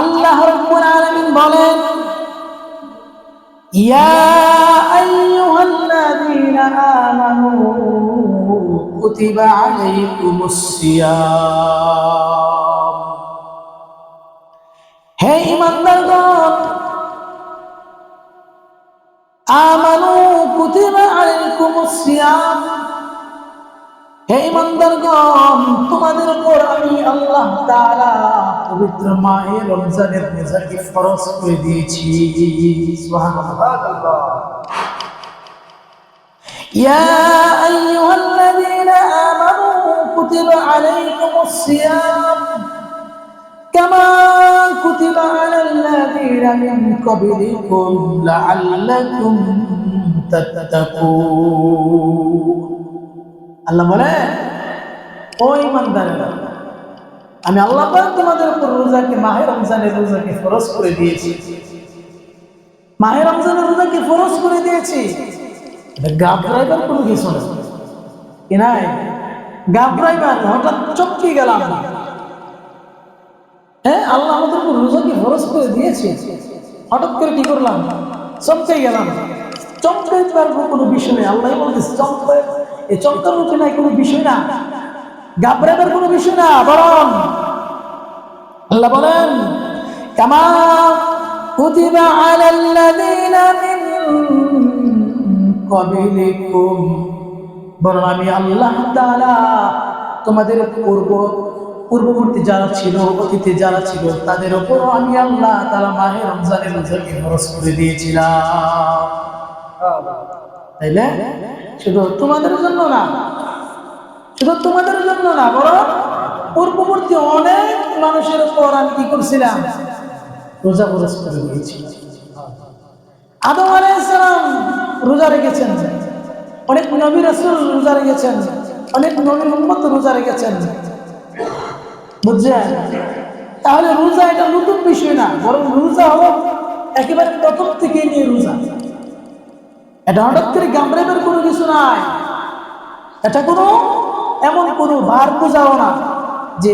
আল্লাহ রাব্বুল আলামিন বলেন, ইয়া আইয়ুহাল্লাযীনা আমানু কুতিবা আলাইকুমুস সিয়াম। হে ঈমানদারগণ, আমানু কুতিবা আলাইকুমুস সিয়াম, হে ঈমানদারগণ, তোমাদের উপর আমি আল্লাহ তাআলা পবিত্র মাহে রমজানের রোজাকে ফরজ করে দিয়েছি। সুবহানাল্লাহ। ইয়া আইয়ুহাল্লাযীনা আমানু কুতিবা আলাইকুমুস সিয়াম কামা কুতিবা আলাল্লাযীনা মিন ক্বাবলিকুম লাআল্লাকুম তাত্তাকুন। আল্লাহ বলে, ও ঈমানদারেরা, আমি আল্লাহ পাক তোমাদের উপর রোজাকে, মাহে রমজানের রোজাকে ফরজ করে দিয়েছি। মাহে রমজানের রোজাকে ফরজ করে দিয়েছি। ঘাবড়াইবার কোনো কিছু না, কি নাই? ঘাবড়াইবার হঠাৎ চমকে গেলাম, হ্যাঁ আল্লাহ আমাদের উপর রোজাকে ফরজ করে দিয়েছে, হঠাৎ করে কি করলাম? চমকে গেলাম। চমকাইবার কোনো বিষয় নেই। আল্লাহ বলতেছে এই চমকার মুখে নাই কোনো বিষয় না, ঘাবড়াইবার কোনো বিষয় না। বরং আল্লাহ বলেন, কামা কুতিবা আলাল্লাযীনা মিন ক্বাবলিকুম, বরং আমি আল্লাহ তাআলা তোমাদের পূর্ববর্তী যারা ছিল, অতীতে যারা ছিল, তাদের উপর আমি আল্লাহ তাআলা মাহে রমজানের রোজাকে ফরজ করে দিয়েছিলাম। তাইলে শুধু তোমাদের জন্য না, শুধু তোমাদের জন্য না, বরং পূর্ববর্তী অনেক মানুষের উপর আমি কি করছিলাম? রোজা ফরজ করে দিয়েছি। আদম আলাইহিস সালাম রোজা রেখেছেন, অনেক নবী রাসূল রোজা রেখেছেন, অনেক নবীর উম্মত রোজা রেখেছেন। বুঝছেন? তাহলে রোজা এটা নতুন বিষয় না, বরং রোজা হলো একেবারে প্রথম থেকে নিয়ে রোজা। এটা হঠাৎ করে গামড়াইবার কোনো কিছু নাই। এটা কোনো এমন কোনো ভার বোঝাও না যে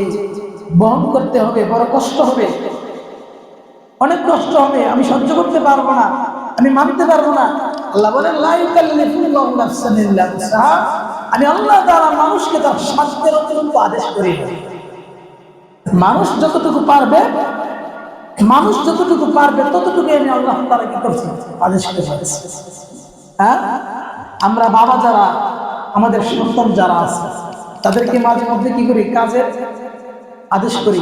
বহন করতে হবে, বড় কষ্ট হবে, অনেক কষ্ট হবে, আমি সহ্য করতে পারবো না, আমি মানতে পারবো না। আল্লাহ বলেন, লা ইউকাল্লিফুল্লাহু নাফসান ইল্লা উসআহা, আমি আল্লাহ তাআলা মানুষকে তার সাধ্যের অতিরিক্ত আদেশ করি না। মানুষ যতটুকু পারবে, মানুষ যতটুকু পারবে ততটুকু আমি আল্লাহ তাআলা কি করছি? আদেশ করে ফেলেছি। হ্যাঁ, আমরা বাবা যারা, আমাদের সন্তান যারা আছে, তাদেরকে মাঝে মধ্যে কি করি? কাজের আদেশ করি,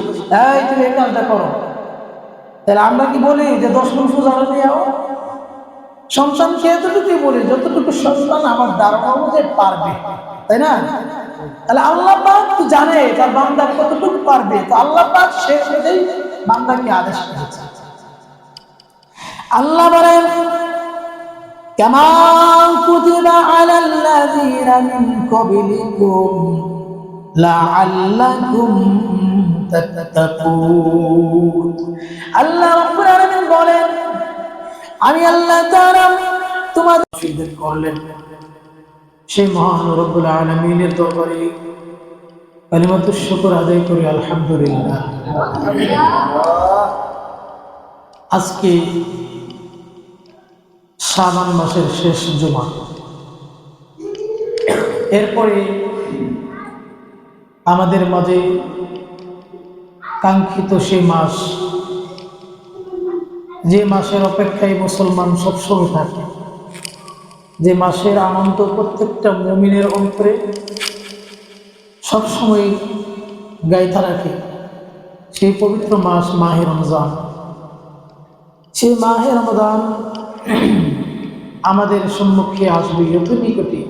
এই তুমি এই কাজটা করো। তাহলে আমরা কি বলি যে 10 মণ সোজা দিয়ে আও? সন্তানকে এতটুকুই বলি যতটুকু সন্তান আমার ধারণা অনুযায়ী পারবে, তাই না? তাহলে আল্লাহ পাক তো জানে তার বান্দা কতটুকু পারবে, তো আল্লাহ পাক সে অনুযায়ী বান্দাকে আদেশ করেছে। আল্লাহ বলেন, কামা কুতিবা আলাল্লাযীনা মিন ক্বাবলিকুম লাআল্লাকুম তাত্তাকুন। আল্লাহ রাব্বুল আলামিন বলেন, আমি আল্লাহ তাআলা তোমাদের ফিরদের করলেন। সেই মহান রব্বুল আলামিনের দরবারে কালিমাতুশ শুকর আদায় করি, আলহামদুলিল্লাহ। আজকে শাবান মাসের শেষ জুমা, এরপরে আমাদের মাঝে কাঙ্ক্ষিত সেই মাস, যে মাসের অপেক্ষায় মুসলমান সবসময় থাকে, যে মাসের আনন্দ প্রত্যেকটা মুমিনের অন্তরে সবসময় গাইথা রাখে, সেই পবিত্র মাস মাহে রমজান। সেই মাহে রমজান আমাদের সম্মুখে আসবে অতি নিকটে।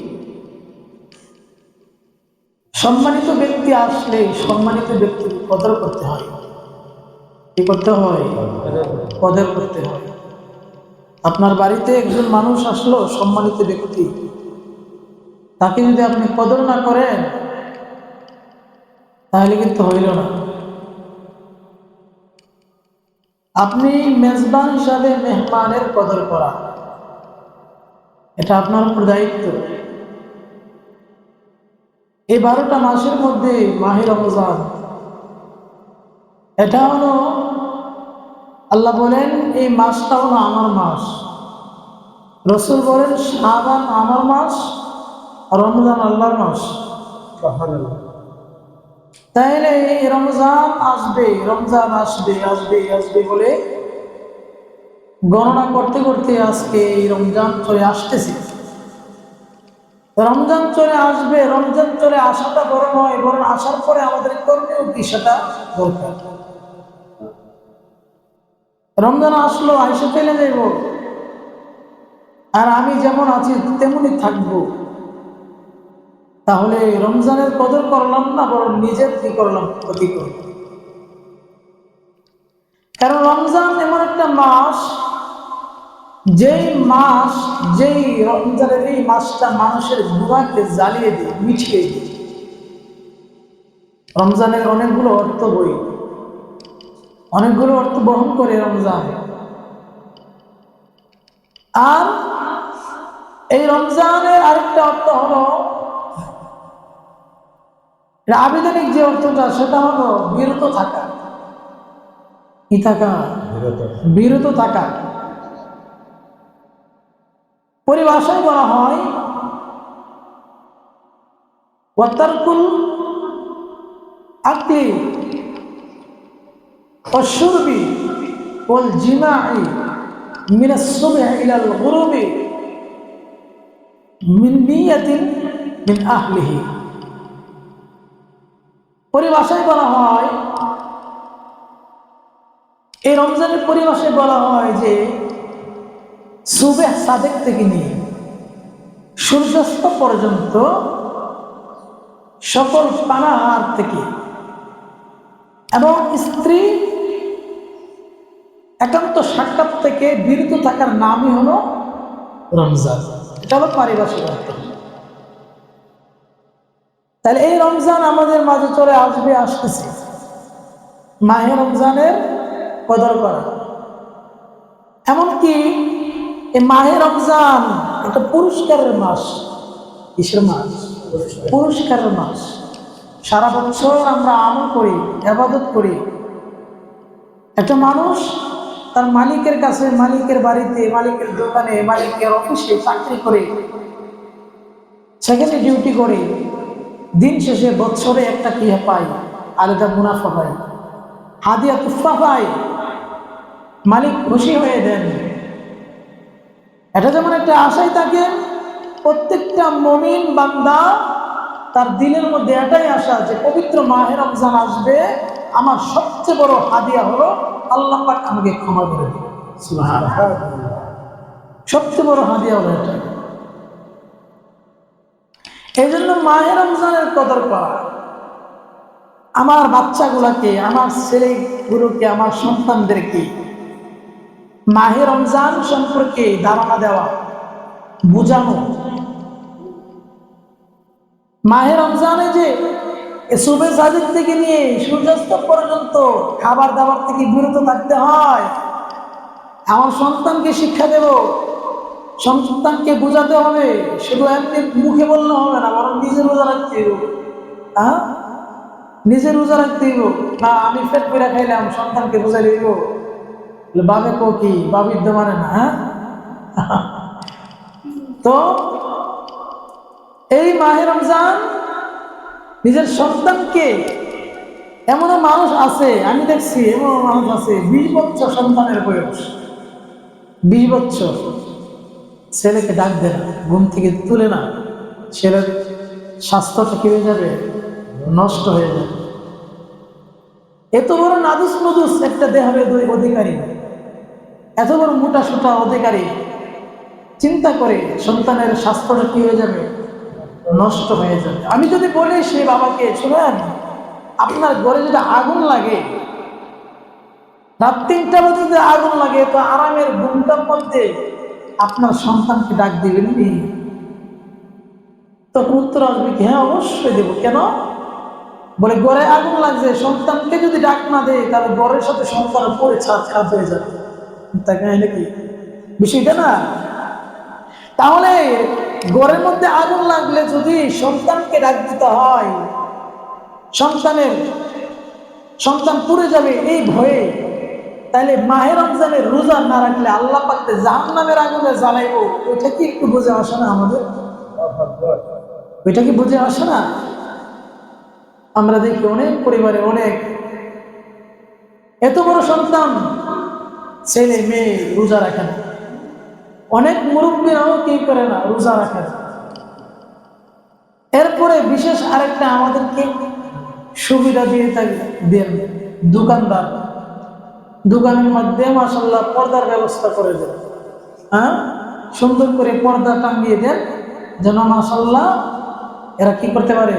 সম্মানিত ব্যক্তি আসলে সম্মানিত ব্যক্তির কদর করতে হয়। কি করতে হয়? কদর করতে হয়। আপনার বাড়িতে একজন মানুষ আসলো, সম্মানিত ব্যক্তি, তাকে যদি আপনি কদর না করেন তাহলে কিন্তু হইল না। আপনি মেজবান হিসাবে মেহমানের কদর করা, এটা আপনার উপর দায়িত্ব। এই 12টা মাসের মধ্যে মাহে রমজান, এটা হলো আল্লাহ বলেন এই মাসটা হলো আমার মাস, রসুল বলেন শাবান আমার মাস, রমজান আল্লাহর মাস। তাইলে এই রমজান আসবে, রমজান আসবে আসবে আসবে বলে গণনা করতে করতে আজকে এই রমজান চলে আসতেছে। রমজান চলে আসবে, রমজান চলে আসাটা বড় নয়, বরং আসার পরে আমাদের করণীয় কি সেটা দরকার। রমজান আসলো, আইসে ফেলে দেব, আর আমি যেমন আছি তেমনই থাকবো, তাহলে রমজানের কদর করলাম না, বরং নিজের কি করলাম, ক্ষতি করলাম। কারণ রমজান এমন একটা মাস, যেই রমজানের এই মাসটা মানুষের গুনাহকে জ্বালিয়ে দিয়ে মিটিয়ে দিয়ে। রমজানের অনেকগুলো অর্থ বই, অনেকগুলো অর্থ বহন করে রমজান। আর এই রমজানের আরেকটা অর্থ হলো, আবেদনিক যে অর্থটা সেটা হলো বিরত থাকা। কি থাকা? বিরত থাকা। পরিভাষায় বলা হয় ওয়াতারকুল আকলি ওয়াশুরবি ওয়াল জিমাই মিনাস সুবহি ইলাল গুরুবি মিন নিয়াতিন মিন আহলিহি। পরিভাষায় বলা হয়, এই রমজানের পরিভাষায় বলা হয় যে সুবহ সাদেক থেকে নিয়ে সূর্যাস্ত পর্যন্ত সকল পানাহার থেকে এবং স্ত্রী একান্ত সাক্ষাৎ থেকে বিরত থাকার নামই হলো রমজান। এটা হলো পারিভাষিক অর্থ। তাহলে এই রমজান আমাদের মাঝে চলে আসবে, আসতেছে। মাহে রমজানের কদর করা, এমনকি এই মাহে রমজান একটা পুরস্কারের মাস। কিসের মাস? পুরস্কারের মাস। সারা বছর আমরা আমল করি, ইবাদত করি। একটা মানুষ তার মালিকের কাছে, মালিকের বাড়িতে, মালিকের দোকানে, মালিকের অফিসে চাকরি করে, সেখানে ডিউটি করে, দিন শেষে বছরে একটা কি পায়, আলাদা মুনাফা পায়, হাদিয়া তুফা পায়, মালিক খুশি হয়ে দেন। এটা যেমন একটা আশাই থাকে প্রত্যেকটা মুমিন বান্দা, তার দিলের মধ্যে এটাই আশা যে পবিত্র মাহে রমজান আসবে, আমার সবচেয়ে বড় হাদিয়া হলো আল্লাহ পাক আমাকে ক্ষমা করে দিবেন। সুবহানাল্লাহ। সবচেয়ে বড় হাদিয়া হলো এটা। এই জন্য মাহে রমজানের কদর করা, আমার বাচ্চাগুলোকে, আমার ছেলেগুলোকে, আমার সন্তানদেরকে মাহে রমজান সম্পর্কে ধারণা দেওয়া, বুঝানো। মাহে রমজানে যে সুবে সাদিক থেকে নিয়ে সূর্যাস্ত পর্যন্ত খাবার দাবার থেকে বিরত থাকতে হয়, আমার সন্তানকে শিক্ষা দেব, সন্তানকে বোঝাতে হবে। শুধু এমনি মুখে বললে হবে না, বরং নিজে রোজা রাখতে হইব। হ্যাঁ, নিজে রোজা রাখতে হইব না। আমি পেট করে খাইলাম, সন্তানকে বোঝাই দিব বাবে কো কি বাবিদ্য মানে না। হ্যাঁ, তো এই মাহে রমজান নিজের সন্তানকে, এমন মানুষ আছে, আমি দেখছি এমন মানুষ আছে 20 বছর সন্তানের বয়স, 20 বছর, ছেলেকে ডাক দেয় না, ঘুম থেকে তুলে না, ছেলের স্বাস্থ্যটা কি হয়ে যাবে, নষ্ট হয়ে যাবে। এত বড় নাদুস নদুস একটা দেহের অধিকারী, এত বড় মোটা সোটা অধিকারী চিন্তা করে সন্তানের স্বাস্থ্যটা কি হয়ে যাবে, নষ্ট হয়ে যাবে। আমি যদি বলি সে বাবাকে, শুনেন, আপনার ঘরে যদি আগুন লাগে, রাত 3টা বাজে যদি আগুন লাগে, তো আরামের ঘুমটার মধ্যে আপনার সন্তানকে ডাক দিবেন নি? তখন উত্তর আসবে কি, হ্যাঁ অবশ্যই দেবো। কেন? বলে ঘরে আগুন লাগছে, সন্তানকে যদি ডাক না দেয় তাহলে ঘরের সাথে সন্তানের পরে ছাদ খারাপ হয়ে যাবে। তাই নাকি বিষয়টা না? তাহলে ঘরের মধ্যে আগুন লাগলে যদি সন্তানকে ডাক দিতে হয়, সন্তান পুড়ে যাবে এই ভয়ে, তাহলে মাহে রমজানের রোজা না রাখলে আল্লাহ পাক জাহান্নামের আগুনে জ্বালাইবো, ওইটা কি একটু বুঝে আসে না আমাদের? ওইটা কি বুঝে আসে না? আমরা দেখি অনেক পরিবারে অনেক এত বড় সন্তান, ছেলে মেয়ে রোজা রাখে না, অনেক মুরব্বীরাও কি করে না, রোজা রাখে না। এরপরে বিশেষ আরেকটা আমাদেরকে সুবিধা দিয়ে দেন দোকানদার, দোকানের মধ্যে মাশাআল্লাহ পর্দার ব্যবস্থা করে দেন, হ্যাঁ, সুন্দর করে পর্দা টাঙিয়ে দেন যেন মাশাআল্লাহ এরা কি করতে পারে,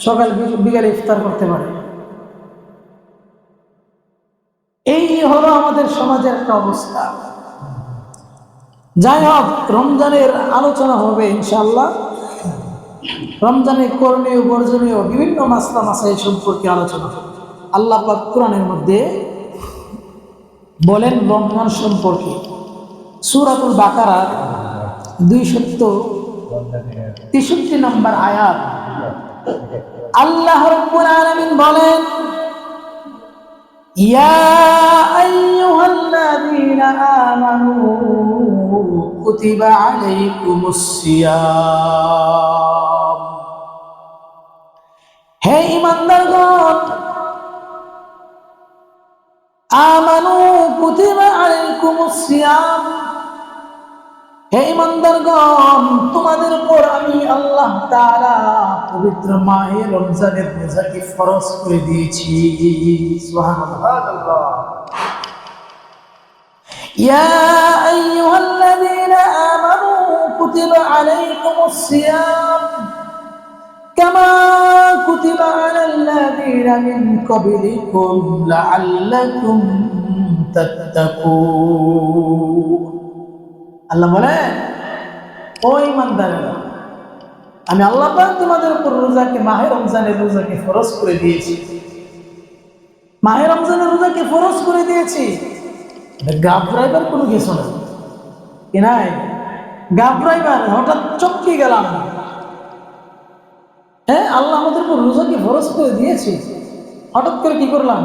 সকাল বিকালে ইফতার করতে পারে। এই হলো আমাদের সমাজের একটা অবস্থা। যাই হোক, রমজানের আলোচনা হবে ইনশাআল্লাহ। রমজানের করণীয় বর্জনীয় বিভিন্ন মাসলা মাসাইল সম্পর্কে আলোচনা হবে। আল্লাহ পাক কোরআনের মধ্যে বলেন রমজান সম্পর্কে, সূরাতুল বাকারার 263 নম্বর আয়াত, আল্লাহ রাব্বুল আলামিন বলেন, ইয়া আইয়ুহাল্লাযীনা আমানু কুতিবা আলাইকুমুস সিয়াম, হে ঈমানদারগণ, আমানু কুতিবা আলাইকুমুস সিয়াম, হে ঈমানদারগণ, তোমাদের উপর আমি আল্লাহ তাআলা পবিত্র মাহে রমজানের রোজাকে ফরজ করে দিয়েছি। সুবহানাল্লাহ। ইয়া আইয়ুহাল্লাযীনা আমানু কুতিবা আলাইকুমুস সিয়াম কামা কুতিবা আলাল্লাযীনা মিন ক্বাবলিকুম লাআল্লাকুম তাত্তাকুন। আল্লাহ বলেন, ও ঈমানদারেরা, আমি আল্লাহ পাক তোমাদের উপর রোজাকে, মাহে রমজানের রোজাকে ফরজ করে দিয়েছি। মাহে রমজানের রোজাকে ফরজ করে দিয়েছি, ঘাবড়াইবার কোনো কিছু না, কি নাই ঘাবড়াইবার, হঠাৎ চমকে গেলাম, হ্যাঁ আল্লাহ আমাদের উপর রোজাকে ফরজ করে দিয়েছি, হঠাৎ করে কি করলাম,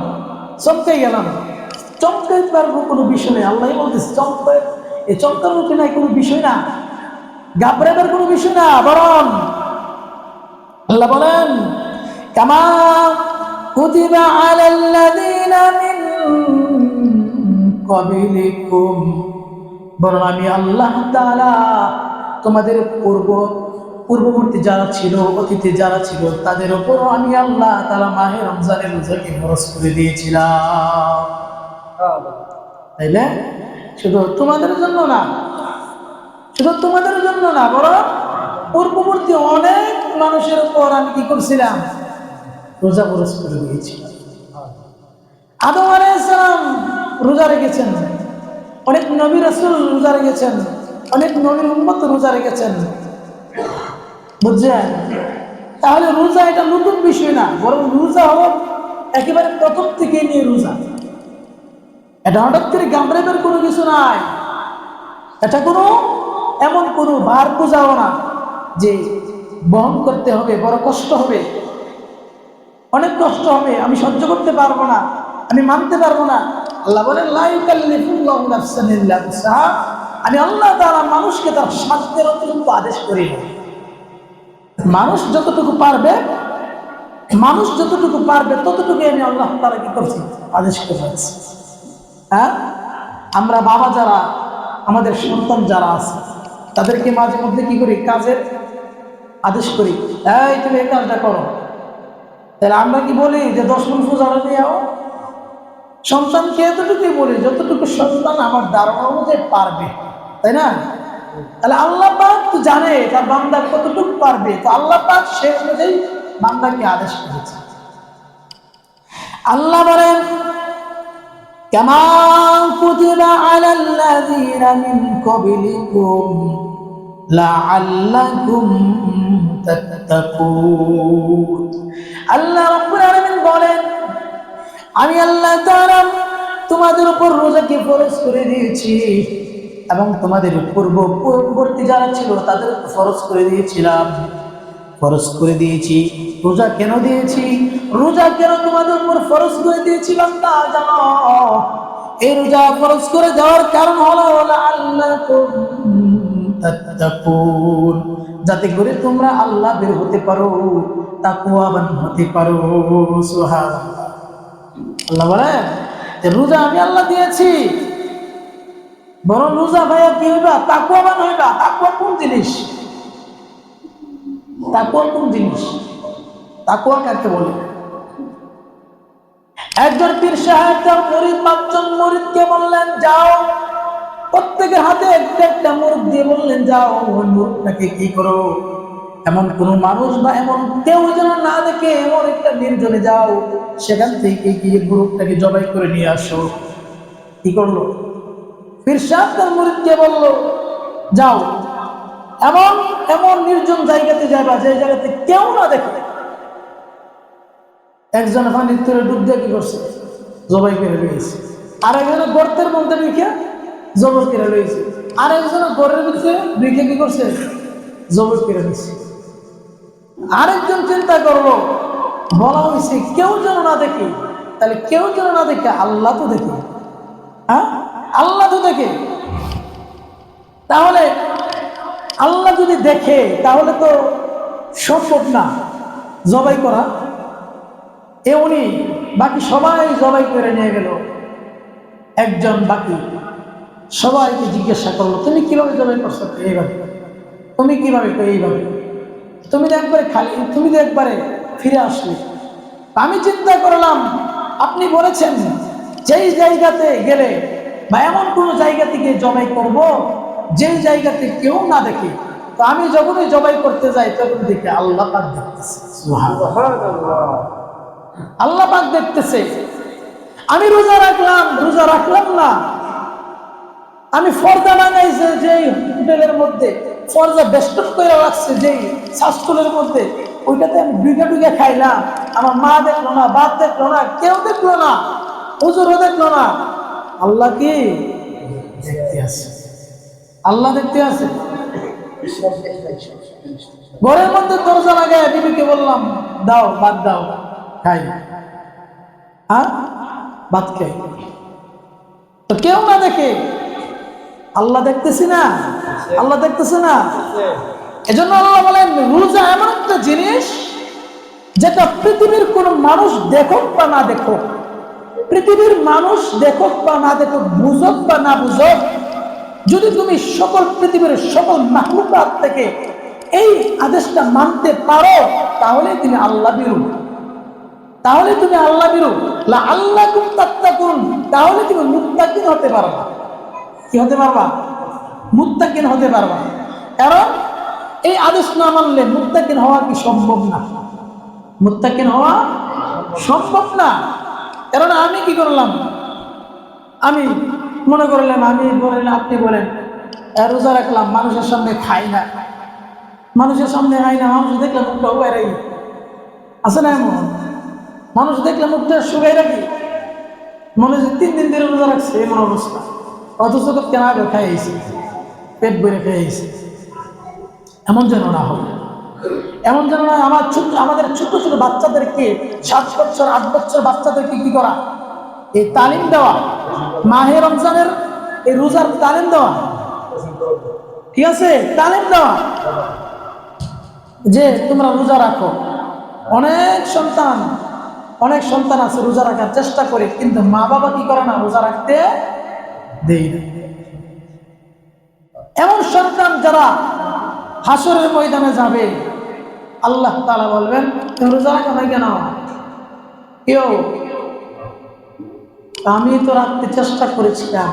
চমকে গেলাম। চমকাইবার কোনো বিষয় নেই, আল্লাহ বলতেছে এই চমকানোর কি নাই কোনো বিষয় না, ঘাবড়াইবার কোনো বিষয় না, বরং আল্লাহ বলেন, কামা কুতিবা আলাল্লাযীনা মিন ক্বাবলিকুম, বরং আমি আল্লাহ তাআলা তোমাদের পূর্ববর্তী যারা ছিল, অতীতে যারা ছিল, তাদের উপর আমি আল্লাহ তাআলা মাহে রমজানের রোজাকে ফরজ করে দিয়েছিলাম। তাইলে শুধু তোমাদের জন্য না, শুধু তোমাদের জন্য না, বরং পূর্ববর্তী অনেক মানুষের উপর আমি কি করছিলাম, রোজা ফরজ করে দিয়েছিলাম। আদম আলাইহিস সালাম রোজা রেখেছেন, অনেক নবী রাসূল রোজা রেখেছেন, অনেক নবীর উম্মত রোজা রেখেছেন, বুঝছেন? তাহলে রোজা এটা নতুন বিষয় না, বরং রোজা হলো একেবারে প্রথম থেকে নিয়ে রোজা, এটা হঠাৎ করে গামড়াইবার কোনো কিছু নাই, এটা কোনো এমন কোনো ভার পূজাও না যে বহন করতে হবে, বড় কষ্ট হবে, অনেক কষ্ট হবে, আমি সহ্য করতে পারবো না, আমি মানতে পারবো না। আল্লাহ বলেন, লা ইউকাল্লিফুল্লাহু নাফসান ইল্লা উসআহা, আমি আল্লাহ তাআলা মানুষকে তার সাধ্যের অতিরিক্ত আদেশ করি না। মানুষ যতটুকু পারবে, মানুষ যতটুকু পারবে ততটুকু আমি আল্লাহ তাআলা কি করছি, আদেশ করেছি। হ্যাঁ, আমরা বাবা যারা, আমাদের সন্তান যারা আছে, তাদেরকে মাঝে মধ্যে কি করি, কাজের আদেশ করি, এই তুমি এই কাজটা করো। তাহলে আমরা কি বলি যে 10 মণ পূজাটা নিয়ে আও? সন্তানকে এতটুকুই বলি যতটুকু সন্তান আমার ধারণা অনুযায়ী পারবে, তাই না? তাহলে আল্লাহ পাক তো জানে তার বান্দা কতটুকু পারবে, তো আল্লাহ পাক সে অনুযায়ী বান্দাকে আদেশ করেছে। আল্লাহ বলেন, কামা কুতিবা আলাল্লাযীনা মিন ক্বাবলিকুম লাআল্লাকুম তাত্তাকুন। আল্লাহ রাব্বুল আলামিন বলেন, আমি আল্লাহ তাআলা তোমাদের উপর রোজাকে ফরজ করে দিয়েছি এবং তোমাদের পূর্ববর্তী যারা ছিল তাদের ফরজ করে দিয়েছিলাম, ফরজ করে দিয়েছি। রোজা কেন দিয়েছি, রোজা কেন তোমাদের উপর ফরজ করে দিয়েছিলাম তা জানো? এই রোজা ফরজ করে দেওয়ার কারণ হলো লাআল্লাকুম তাত্তাকুন, যাতে করে তোমরা আল্লাহ বের হতে পারো, তাকওয়াবান হতে পারো। সুবহানাল্লাহ। আল্লাহ বলেন যে রোজা আমি আল্লাহ দিয়েছি, বরং রোজা ভাইয়া কি হইবা? তাকওয়াবান হইবা। তাকওয়া কোন জিনিস? তাকওয়া কোন জিনিস? তাকওয়া কাকে বলে? একজন পীর সাহেব তার মুরিদ, ৫ জন মুরিদকে বললেন যাও, প্রত্যেকের হাতে একটা একটা মুরিদ দিয়ে বললেন যাও, ওই মুরিদটাকে কি করো, এমন কোন মানুষ বা এমন কেউ যেন না দেখে এমন একটা নির্জনে যাও, সেখান থেকে গিয়ে মুরিদটাকে জবাই করে নিয়ে আসো। কি করলো? পীর সাহেব তার মুরিদকে বলল যাও, এমন এমন নির্জন জায়গাতে যাবা যে জায়গাতে কেউ না দেখে। একজন পানির তলে ডুব দিয়ে কি করছে? জবাই করে রয়েছে। আর একজনের গর্তের মধ্যে ঢুকে জবাই করে রয়েছে। আর একজনের গড়ের ভিতরে ঢুকে কি করছে? জবাই করে রয়েছে। আরেকজন চিন্তা করলো, বলা হয়েছে কেউ যেন না দেখে, তাহলে কেউ যেন না দেখে আল্লাহ তো দেখে। হ্যাঁ, আল্লাহ তো দেখে। তাহলে আল্লাহ যদি দেখে তাহলে তো সম্ভব না জবাই করা। উনি বাকি সবাই জবাই করে নিয়ে গেল, একজন বাকি সবাইকে জিজ্ঞাসা করলো তুমি কিভাবে জবাই করছো? এইভাবে। তুমি কিভাবে? এইভাবে। তুমি তো একবারে খালি, তুমি তো একবারে ফিরে আসলে। আমি চিন্তা করলাম আপনি বলেছেন যেই জায়গাতে গেলে বা এমন কোন জায়গা থেকে জবাই করব যেই জায়গাতে কেউ না দেখে। তো আমি যখনই জবাই করতে যাই তখন দেখি আল্লাহ পাক দেখতেছে। সুবহানাল্লাহ। আল্লাহ পাক দেখতেছে। আমি রোজা রাখলাম না, আমি ফর্দা লাগাইছে যে হোটেলের মধ্যে, ফর্দা বেষ্টন করে রাখছে যে শাস্ত্রের মধ্যে, ওইটাতে আমি ডুইগা খাইলাম। আমার মা দেখলো না, বাপ দেখলো না, কেউ দেখলো না, হুজুরও দেখলো না। আল্লাহ কি দেখতে আছে? আল্লাহ দেখতে আছে। ঘরের মধ্যে দরজা লাগায় বিবিকে বললাম দাও, ভাত দাও, খাই। হ্যাঁ, ভাত খাই। তো কেউ না দেখে আল্লাহ দেখতেছি না? আল্লাহ দেখতেছে না? এজন্য আল্লাহ বলেন রোজা এমন একটা জিনিস যেটা পৃথিবীর কোন মানুষ দেখুক বা না দেখুক, পৃথিবীর মানুষ দেখুক বা না দেখুক, বুঝুক বা না বুঝুক, যদি তুমি সকল পৃথিবীর সকল মাখলুকাত থেকে এই আদেশটা মানতে পারো তাহলে তুমি আল্লাহ বিরু, তাহলে তুমি আল্লাহ বিরু। লাআল্লাকুম তাত্তাকুন, তাহলে তুমি মুত্তাকিন হতে পারবা। কি হতে পারবা? মুত্তাকিন হতে পারবা। কারণ এই আদেশ না মানলে মুত্তাকিন হওয়া কি সম্ভব না? মুত্তাকিন হওয়া সম্ভব না। কারণ আমি কি করলাম, আমি মনে করলাম, আমি বলেন আপনি বলেন রোজা রাখলাম, মানুষের সামনে খাই না, মানুষের সামনে খাই না, মানুষ দেখলে মুখটা উগাই রাখি। আছে না এমন? মানুষ দেখলে মুখটা শুকাই রাখি, মনে হচ্ছে 3 দিন ধরে রোজা রাখছে, এমন অবস্থা। অথচ কেন আগে খাইয়েছি, পেট ভরে খাইয়েছি। এমন যেন না হয়, এমন যেন না। আমাদের ছোট ছোট বাচ্চাদেরকে 7 বছর 8 বছর বাচ্চাদেরকে কি করা, এই তালিম দেওয়া, মাহে রমজানের এই রোজার তালিম দেওয়া, ঠিক আছে, তালিম দেওয়া যে তোমরা রোজা রাখো। অনেক সন্তান আছে রোজা রাখার চেষ্টা করে, কিন্তু মা বাবা কি করে না, রোজা রাখতে দেয় না। এমন সন্তান যারা হাসরের ময়দানে যাবে, আল্লাহ তাআলা বলবেন তুমি রোজা রাখো না কেন? কেউ, আমি তো রাখতে চেষ্টা করেছিলাম,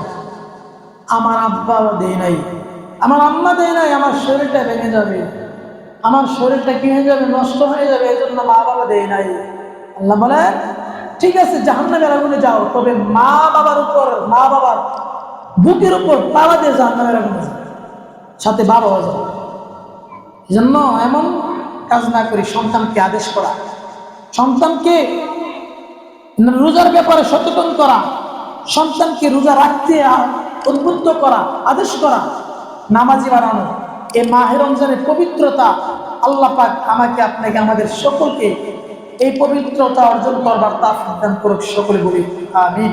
আমার আব্বা দেয় নাই, আমার আম্মা দেয় নাই, আমার শরীরটা ভেঙে যাবে, আমার শরীরটা কি হয়ে যাবে, নষ্ট হয়ে যাবে, এই জন্য মা বাবা দেয় নাই। আল্লাহ বলেন ঠিক আছে জাহান্নামের আগুনে যাও, তবে মা বাবার বুকের উপর পাড়া দিয়ে জাহান্নামের আগুনে যাও, সাথে বাবাও যাও। এই জন্য এমন কাজ না করি, সন্তানকে আদেশ করা, সন্তানকে রোজার ব্যাপারে সচেতন করা, সন্তানকে রোজা রাখতে উদ্বুদ্ধ করা, আদেশ করা, নামাজি বানানো। এই মাহে রমজানের পবিত্রতা আল্লাহ পাক আমাকে আপনাকে আমাদের সকলকে এই পবিত্রতা অর্জন করবার তৌফিক দান করুক। সকলে বলি আমিন।